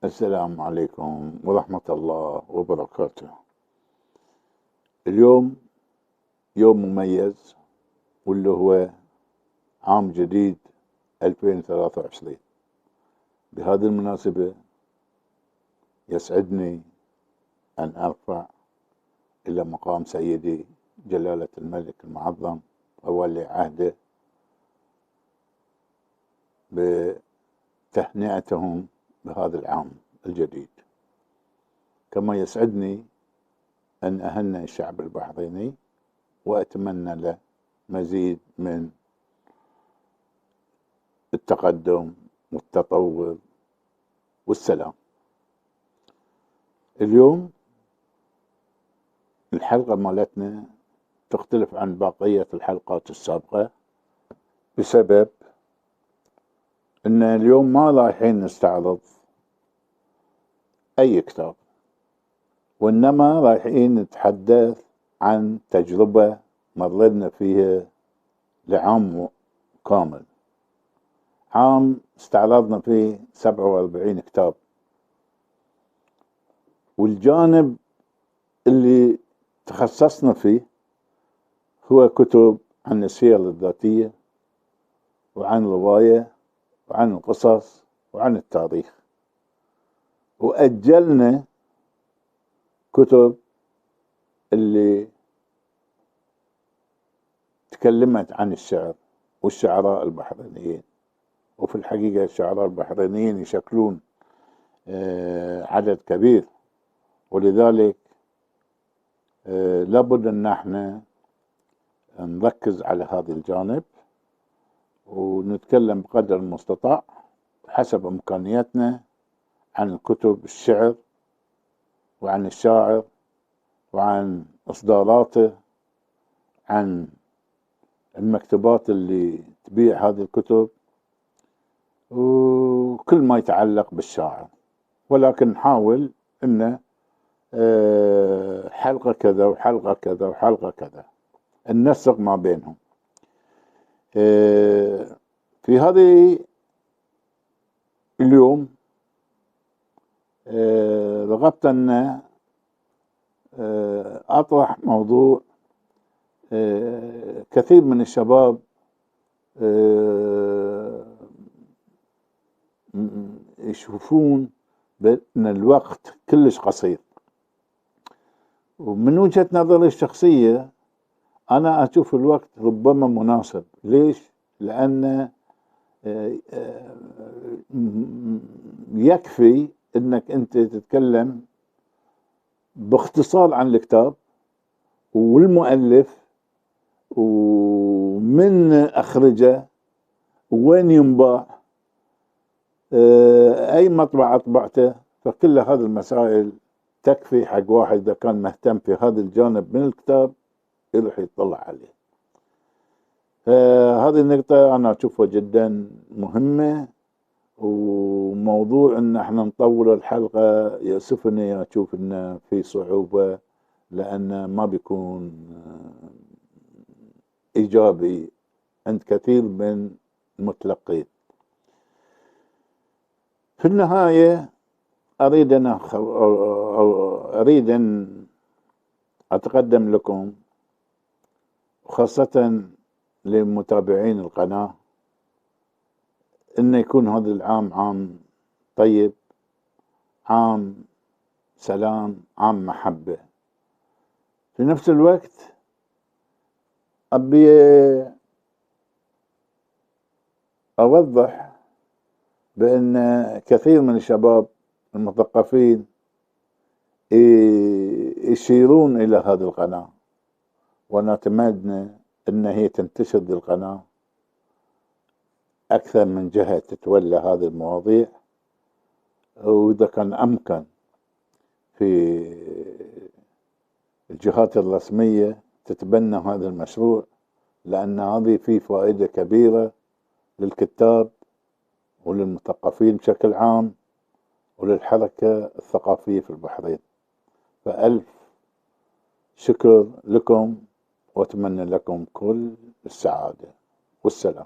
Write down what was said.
السلام عليكم ورحمة الله وبركاته. اليوم يوم مميز، واللي هو عام جديد 2023. بهذه المناسبة يسعدني أن أرفع إلى مقام سيدي جلالة الملك المعظم وولي عهده بتهنئتهم بهذا العام الجديد، كما يسعدني أن أهنئ الشعب البحريني وأتمنى له مزيد من التقدم والتطور والسلام. اليوم الحلقة مالتنا تختلف عن بقية الحلقات السابقة بسبب أن اليوم ما رايحين نستعرض أي كتاب، وإنما رايحين نتحدث عن تجربة مررنا فيها لعام كامل، عام استعرضنا فيه 47 كتاب. والجانب اللي تخصصنا فيه هو كتب عن السير الذاتية وعن الرواية وعن القصص وعن التاريخ، وأجلنا كتب اللي تكلمت عن الشعر والشعراء البحرينيين. وفي الحقيقة الشعراء البحرينيين يشكلون عدد كبير، ولذلك لابد أن احنا نركز على هذا الجانب ونتكلم بقدر المستطاع حسب إمكانياتنا عن كتب الشعر وعن الشاعر وعن إصداراته، عن المكتبات اللي تبيع هذه الكتب وكل ما يتعلق بالشاعر. ولكن نحاول أن حلقة كذا وحلقة كذا وحلقة كذا ننسق ما بينهم. في هذه اليوم رغبت أن أطرح موضوع كثير من الشباب يشوفون بأن الوقت كلش قصير، ومن وجهة نظري الشخصية أنا أشوف الوقت ربما مناسب. ليش؟ لأن يكفي أنك أنت تتكلم باختصار عن الكتاب والمؤلف ومن أخرجه وين ينباع، أي مطبعة طبعته، فكل هذه المسائل تكفي حق واحد إذا كان مهتم في هذا الجانب من الكتاب يروح يطلع عليه. هذه النقطة أنا أشوفها جدا مهمة، وموضوع أن احنا نطول الحلقة يأسفني أشوف أنه في صعوبة، لأن ما بيكون إيجابي عند كثير من المتلقين. في النهاية أريد أن أتقدم لكم، خاصة لمتابعين القناة، أن يكون هذا العام عام طيب، عام سلام، عام محبة. في نفس الوقت أبي أوضح بأن كثير من الشباب المثقفين يشيرون إلى هذه القناة، ونتمنى أن هي تنتشر القناة أكثر من جهة تتولى هذه المواضيع، وإذا كان أمكن في الجهات الرسمية تتبنى هذا المشروع، لأن هذه فيه فائدة كبيرة للكتاب وللمثقفين بشكل عام وللحركة الثقافية في البحرين. فألف شكر لكم وأتمنى لكم كل السعادة والسلام.